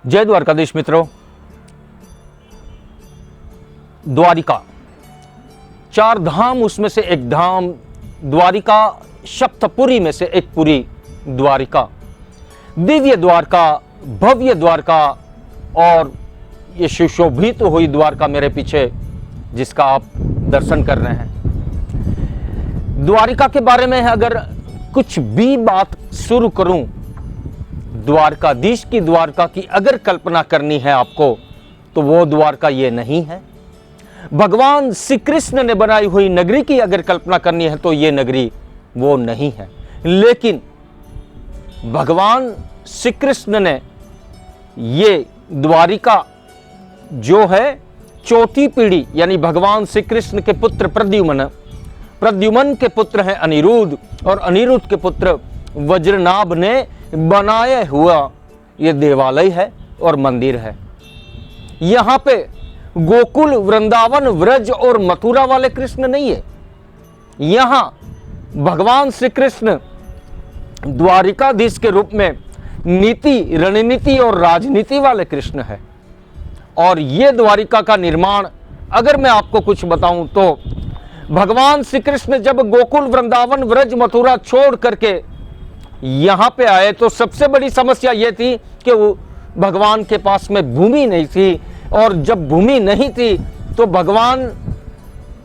जय द्वारकाधीश मित्रों। द्वारिका, चार धाम उसमें से एक धाम द्वारिका, सप्तपुरी में से एक पुरी द्वारिका, दिव्य द्वारका, भव्य द्वारका और ये सुशोभित तो हुई द्वारका मेरे पीछे जिसका आप दर्शन कर रहे हैं। द्वारिका के बारे में अगर कुछ भी बात शुरू करूं, द्वारकाधीश की द्वारका की अगर कल्पना करनी है आपको, तो वो द्वारका ये नहीं है। भगवान श्री कृष्ण ने बनाई हुई नगरी की अगर कल्पना करनी है तो ये नगरी वो नहीं है। लेकिन भगवान श्री कृष्ण ने ये द्वारिका जो है चौथी पीढ़ी, यानी भगवान श्री कृष्ण के पुत्र प्रद्युमन के पुत्र हैं अनिरुद्ध, और अनिरुद्ध के पुत्र वज्रनाभ ने बनाया हुआ ये देवालय है और मंदिर है। यहां पे गोकुल, वृंदावन, व्रज और मथुरा वाले कृष्ण नहीं है। यहां भगवान श्री कृष्ण द्वारिकाधीश के रूप में नीति, रणनीति और राजनीति वाले कृष्ण है। और ये द्वारिका का निर्माण अगर मैं आपको कुछ बताऊं तो भगवान श्री कृष्ण जब गोकुल, वृंदावन, व्रज, मथुरा छोड़ करके यहां पे आए तो सबसे बड़ी समस्या यह थी कि वो भगवान के पास में भूमि नहीं थी, और जब भूमि नहीं थी तो भगवान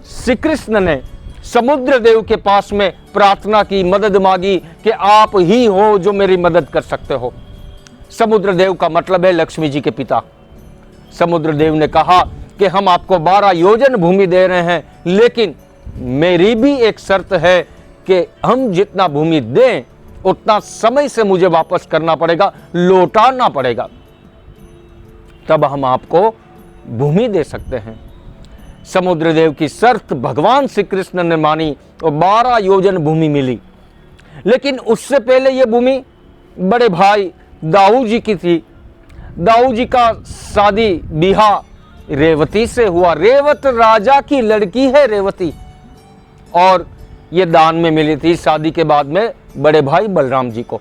श्री कृष्ण ने समुद्र देव के पास में प्रार्थना की, मदद मांगी कि आप ही हो जो मेरी मदद कर सकते हो। समुद्र देव का मतलब है लक्ष्मी जी के पिता। समुद्र देव ने कहा कि हम आपको 12 योजन भूमि दे रहे हैं, लेकिन मेरी भी एक शर्त है कि हम जितना भूमि दें उतना समय से मुझे वापस करना पड़ेगा, लौटाना पड़ेगा, तब हम आपको भूमि दे सकते हैं। समुद्र देव की शर्त भगवान श्री कृष्ण ने मानी और 12 योजन भूमि मिली। लेकिन उससे पहले यह भूमि बड़े भाई दाऊ जी की थी। दाऊ जी का शादी बिहा रेवती से हुआ। रेवत राजा की लड़की है रेवती, और ये दान में मिली थी शादी के बाद में बड़े भाई बलराम जी को।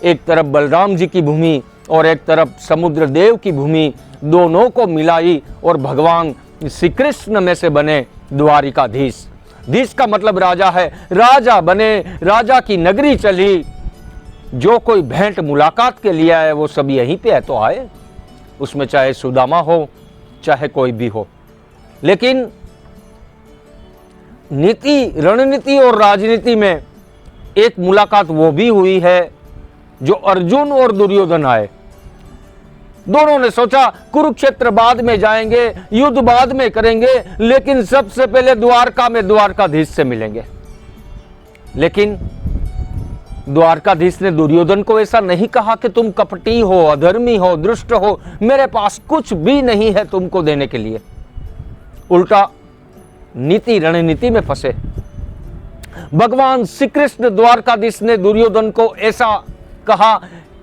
एक तरफ बलराम जी की भूमि और एक तरफ समुद्र देव की भूमि, दोनों को मिलाई और भगवान श्री कृष्ण में से बने द्वारिकाधीश। धीश का मतलब राजा है। राजा बने, राजा की नगरी चली। जो कोई भेंट मुलाकात के लिए आए वो सब यहीं पे है तो आए, उसमें चाहे सुदामा हो चाहे कोई भी हो। लेकिन नीति, रणनीति और राजनीति में एक मुलाकात वो भी हुई है जो अर्जुन और दुर्योधन आए। दोनों ने सोचा कुरुक्षेत्र बाद में जाएंगे, युद्ध बाद में करेंगे, लेकिन सबसे पहले द्वारका में द्वारकाधीश से मिलेंगे। लेकिन द्वारकाधीश ने दुर्योधन को ऐसा नहीं कहा कि तुम कपटी हो, अधर्मी हो, दुष्ट हो, मेरे पास कुछ भी नहीं है तुमको देने के लिए। उल्टा नीति, रणनीति में फंसे। भगवान श्री कृष्ण द्वारकाधीश ने दुर्योधन को ऐसा कहा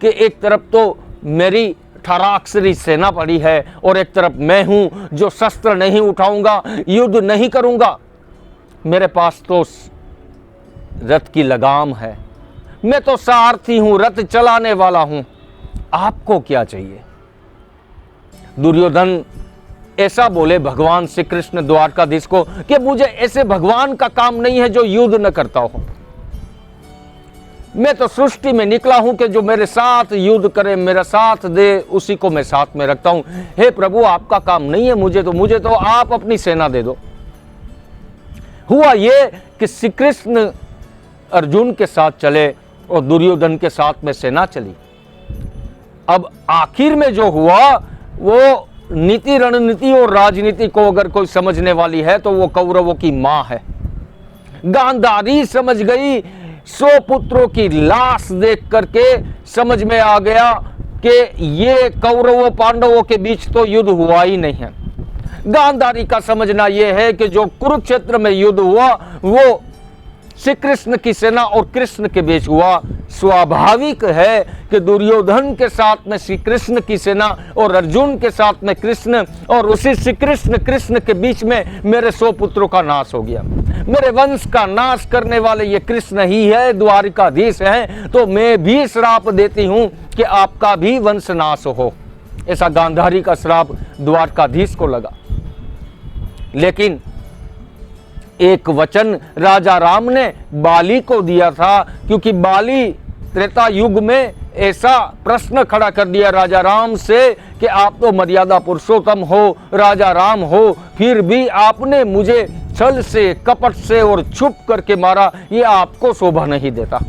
कि एक तरफ तो मेरी 18 अक्षरी सेना पड़ी है और एक तरफ मैं हूं जो शस्त्र नहीं उठाऊंगा, युद्ध नहीं करूंगा। मेरे पास तो रथ की लगाम है, मैं तो सारथी हूं, रथ चलाने वाला हूं, आपको क्या चाहिए? दुर्योधन ऐसा बोले भगवान श्री कृष्ण द्वारकाधीश को कि मुझे ऐसे भगवान का काम नहीं है जो युद्ध न करता हो। मैं तो सृष्टि में निकला हूं कि जो मेरे साथ युद्ध करे, मेरा साथ दे, उसी को मैं साथ में रखता हूं। हे प्रभु, आपका काम नहीं है, मुझे तो आप अपनी सेना दे दो। हुआ ये कि श्री कृष्ण अर्जुन के साथ चले और दुर्योधन के साथ में सेना चली। अब आखिर में जो हुआ वो नीति, रणनीति और राजनीति को अगर कोई समझने वाली है तो वो कौरवों की मां है। गांधारी समझ गई। 100 पुत्रों की लाश देख करके समझ में आ गया कि ये कौरवों पांडवों के बीच तो युद्ध हुआ ही नहीं है। गांधारी का समझना यह है कि जो कुरुक्षेत्र में युद्ध हुआ वो श्री कृष्ण की सेना और कृष्ण के बीच हुआ। स्वाभाविक है कि दुर्योधन के साथ में श्री कृष्ण की सेना और अर्जुन के साथ में कृष्ण, और उसी श्री कृष्ण के बीच में मेरे 100 पुत्रों का नाश हो गया। मेरे वंश का नाश करने वाले ये कृष्ण ही है, द्वारिकाधीश हैं, तो मैं भी श्राप देती हूं कि आपका भी वंश नाश हो। ऐसा गांधारी का श्राप द्वारकाधीश को लगा। लेकिन एक वचन राजा राम ने बाली को दिया था, क्योंकि बाली त्रेता युग में ऐसा प्रश्न खड़ा कर दिया राजा राम से कि आप तो मर्यादा पुरुषोत्तम हो, राजा राम हो, फिर भी आपने मुझे छल से, कपट से और छुप करके मारा, ये आपको शोभा नहीं देता।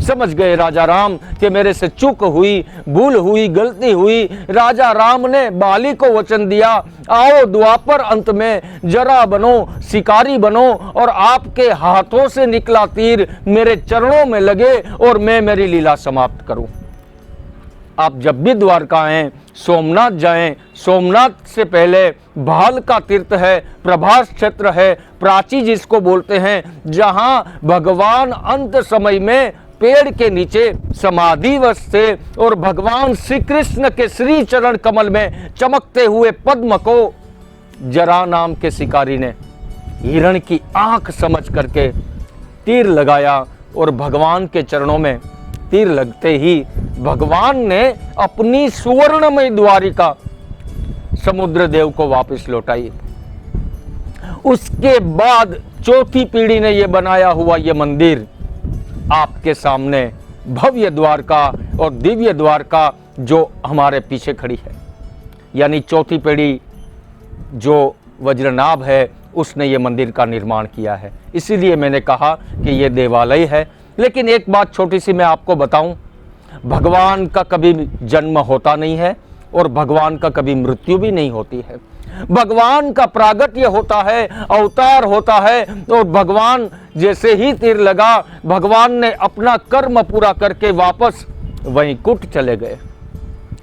समझ गए राजा राम कि मेरे से चूक हुई, भूल हुई, गलती हुई। राजा राम ने बाली को वचन दिया, आओ द्वापर अंत में जरा बनो, शिकारी बनो और आपके हाथों से निकला तीर मेरे चरणों में लगे और मैं मेरी लीला समाप्त करूं। आप जब भी द्वारका आएं, सोमनाथ जाएं, सोमनाथ से पहले भाल का तीर्थ है, प्रभास क्षेत्र है, प्राची जिसको बोलते हैं, जहां भगवान अंत समय में पेड़ के नीचे समाधिवश थे और भगवान श्री कृष्ण के श्री चरण कमल में चमकते हुए पद्म को जरा नाम के शिकारी ने हिरण की आंख समझ करके तीर लगाया और भगवान के चरणों में तीर लगते ही भगवान ने अपनी सुवर्णमय द्वारिका समुद्र देव को वापस लौटाई। उसके बाद चौथी पीढ़ी ने यह बनाया हुआ यह मंदिर आपके सामने भव्य द्वारका और दिव्य द्वारका जो हमारे पीछे खड़ी है, यानी चौथी पीढ़ी जो वज्रनाभ है उसने ये मंदिर का निर्माण किया है। इसीलिए मैंने कहा कि ये देवालय है। लेकिन एक बात छोटी सी मैं आपको बताऊं, भगवान का कभी जन्म होता नहीं है और भगवान का कभी मृत्यु भी नहीं होती है। भगवान का प्रागट्य होता है, अवतार होता है, और भगवान जैसे ही तीर लगा, भगवान ने अपना कर्म पूरा करके वापस वैकुंठ चले गए।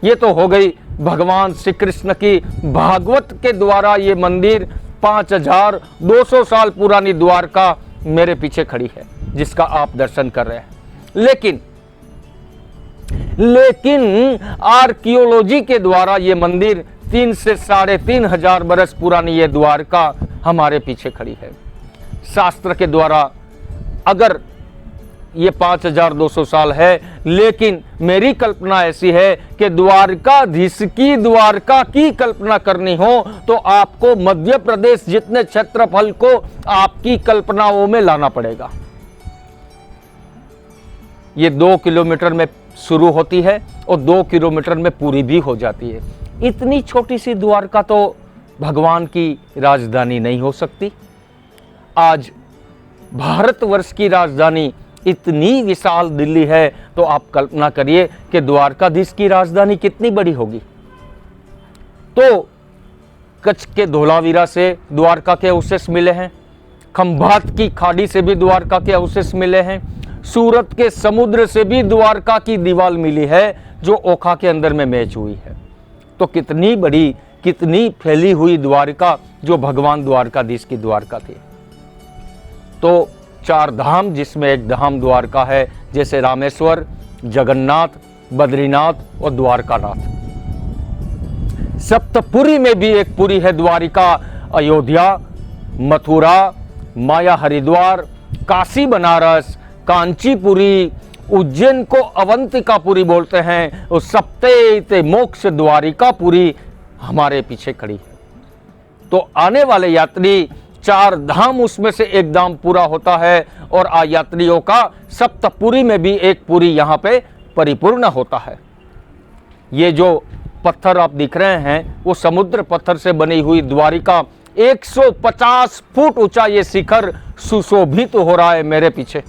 ये तो हो गई भगवान श्री कृष्ण की भागवत के द्वारा ये मंदिर 5200 साल पुरानी द्वारका मेरे पीछे खड़ी है, जिसका आप दर्शन कर रहे हैं। लेकिन आर्कियोलॉजी के द्वारा ये मंदिर 3 से 3,500 बरस पुरानी ये द्वारका हमारे पीछे खड़ी है। शास्त्र के द्वारा अगर ये 5200 साल है, लेकिन मेरी कल्पना ऐसी है कि द्वारकाधीश की द्वारका की कल्पना करनी हो तो आपको मध्य प्रदेश जितने क्षेत्रफल को आपकी कल्पनाओं में लाना पड़ेगा। ये 2 किलोमीटर में शुरू होती है और 2 किलोमीटर में पूरी भी हो जाती है। इतनी छोटी सी द्वारका तो भगवान की राजधानी नहीं हो सकती। आज भारतवर्ष की राजधानी इतनी विशाल दिल्ली है, तो आप कल्पना करिए कि द्वारकाधीश की राजधानी कितनी बड़ी होगी। तो कच्छ के धोलावीरा से द्वारका के अवशेष मिले हैं, खंभात की खाड़ी से भी द्वारका के अवशेष मिले हैं, सूरत के समुद्र से भी द्वारका की दीवार मिली है जो ओखा के अंदर में मैच हुई है। तो कितनी बड़ी, कितनी फैली हुई द्वारका जो भगवान द्वारकाधीश की द्वारका थी। तो 4 धाम जिसमें एक धाम द्वारका है, जैसे रामेश्वर, जगन्नाथ, बद्रीनाथ और द्वारकानाथ। सप्तपुरी में भी एक पुरी है द्वारिका, अयोध्या, मथुरा, माया हरिद्वार, काशी बनारस, कांचीपुरी, उज्जैन को अवंतिकापुरी बोलते हैं, और सप्ते मोक्ष द्वारिकापुरी हमारे पीछे खड़ी है। तो आने वाले यात्री 4 धाम उसमें से एक धाम पूरा होता है, और यात्रियों का सप्तपुरी में भी एक पुरी यहाँ पे परिपूर्ण होता है। ये जो पत्थर आप दिख रहे हैं वो समुद्र पत्थर से बनी हुई द्वारिका, 150 फुट ऊंचा ये शिखर सुशोभित हो रहा है मेरे पीछे।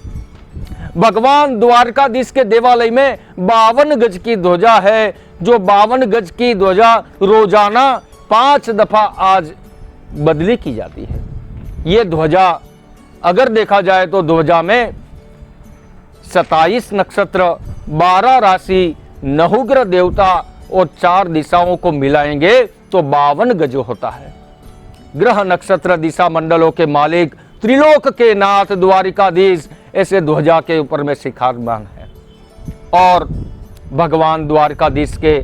भगवान द्वारकाधीश के देवालय में 52 गज की ध्वजा है, जो 52 गज की ध्वजा रोजाना 5 दफा आज बदली की जाती है। ये ध्वजा अगर देखा जाए तो ध्वजा में 27 नक्षत्र, 12 राशि, 9 ग्रह देवता और 4 दिशाओं को मिलाएंगे तो 52 गज होता है। ग्रह नक्षत्र दिशा मंडलों के मालिक, त्रिलोक के नाथ द्वारिकाधीश ऐसे ध्वजा के ऊपर में शिखारमान है। और भगवान द्वारकाधीश के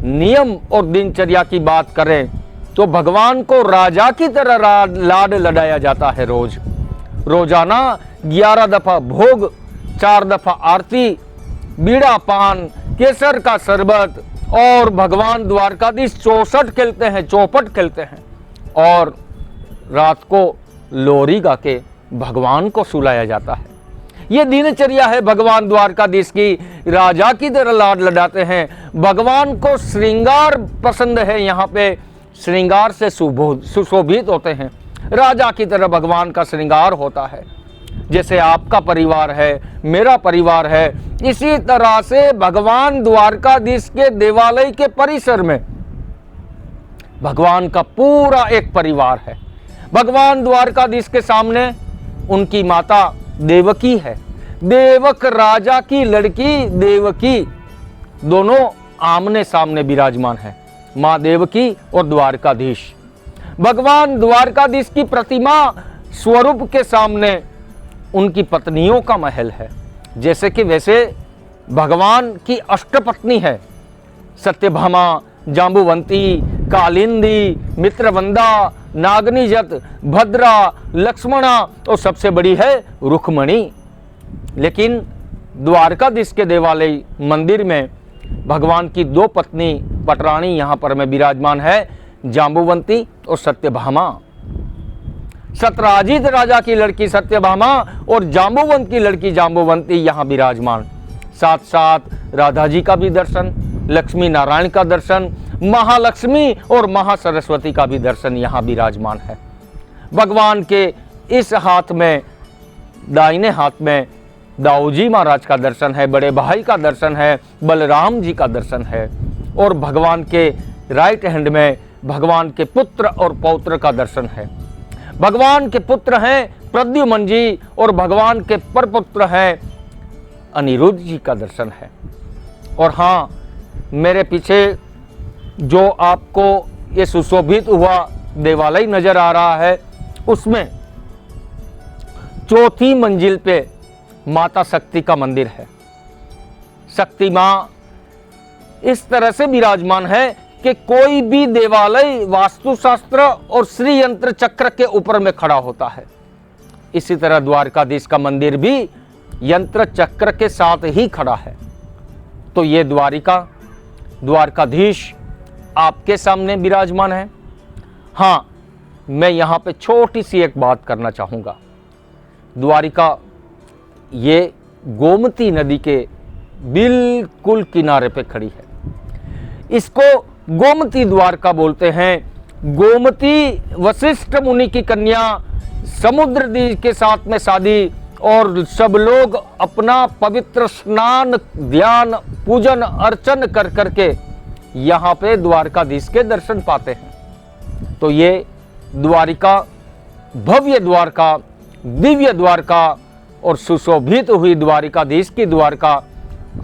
नियम और दिनचर्या की बात करें तो भगवान को राजा की तरह लाड लडाया जाता है। रोजाना 11 दफा भोग, 4 दफा आरती, बीड़ा पान, केसर का शरबत और भगवान द्वारकाधीश 64 खेलते हैं, चौपट खेलते हैं और रात को लोरी गा के भगवान को सुलाया जाता है। ये दिनचर्या है भगवान द्वारकाधीश की। राजा की तरह लाड लडाते हैं, भगवान को श्रृंगार पसंद है, यहाँ पे श्रृंगार से सुशोभित होते हैं। राजा की तरह भगवान का श्रृंगार होता है। जैसे आपका परिवार है, मेरा परिवार है, इसी तरह से भगवान द्वारकाधीश के देवालय के परिसर में भगवान का पूरा एक परिवार है। भगवान द्वारकाधीश के सामने उनकी माता देवकी है। देवक राजा की लड़की देवकी दोनों आमने सामने विराजमान है, मां देवकी और द्वारकाधीश। भगवान द्वारकाधीश की प्रतिमा स्वरूप के सामने उनकी पत्नियों का महल है। जैसे कि वैसे भगवान की अष्टपत्नी है, सत्यभामा, जांबुवंती, कालिंदी, मित्रवंदा, नागनिजत, भद्रा, लक्ष्मणा और सबसे बड़ी है रुक्मणी। लेकिन द्वारकाधीश के देवालय मंदिर में भगवान की दो पत्नी पटरानी यहाँ पर में विराजमान है, जांबुवंती और सत्यभामा। सतराजित राजा की लड़की सत्यभामा और जांबुवंत की लड़की जांबुवंती यहाँ विराजमान। साथ साथ राधा जी का भी दर्शन, लक्ष्मी नारायण का दर्शन, महालक्ष्मी और महासरस्वती का भी दर्शन यहाँ विराजमान है। भगवान के इस हाथ में, दाहिने हाथ में दाऊजी महाराज का दर्शन है, बड़े भाई का दर्शन है, बलराम जी का दर्शन है और भगवान के राइट हैंड में भगवान के पुत्र और पौत्र का दर्शन है। भगवान के पुत्र हैं प्रद्युम्न जी और भगवान के परपुत्र हैं अनिरुद्ध जी का दर्शन है। और हाँ, मेरे पीछे जो आपको ये सुशोभित हुआ देवालय नजर आ रहा है, उसमें चौथी मंजिल पे माता शक्ति का मंदिर है। शक्ति मां इस तरह से विराजमान है कि कोई भी देवालय वास्तुशास्त्र और श्री यंत्र चक्र के ऊपर में खड़ा होता है। इसी तरह द्वारकाधीश का मंदिर भी यंत्र चक्र के साथ ही खड़ा है। तो ये द्वारकाधीश आपके सामने विराजमान है। हाँ, मैं यहाँ पे छोटी सी एक बात करना चाहूँगा। द्वारिका ये गोमती नदी के बिल्कुल किनारे पे खड़ी है। इसको गोमती द्वारका बोलते हैं। गोमती वशिष्ठ मुनि की कन्या समुद्र दी के साथ में शादी और सब लोग अपना पवित्र स्नान, ध्यान, पूजन, अर्चन कर करके यहाँ पे द्वारकाधीश के दर्शन पाते हैं। तो ये द्वारिका, भव्य द्वारका, दिव्य द्वारका और सुशोभित हुई द्वारिकाधीश की द्वारका,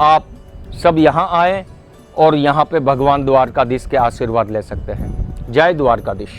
आप सब यहाँ आए और यहाँ पे भगवान द्वारकाधीश के आशीर्वाद ले सकते हैं। जय द्वारकाधीश।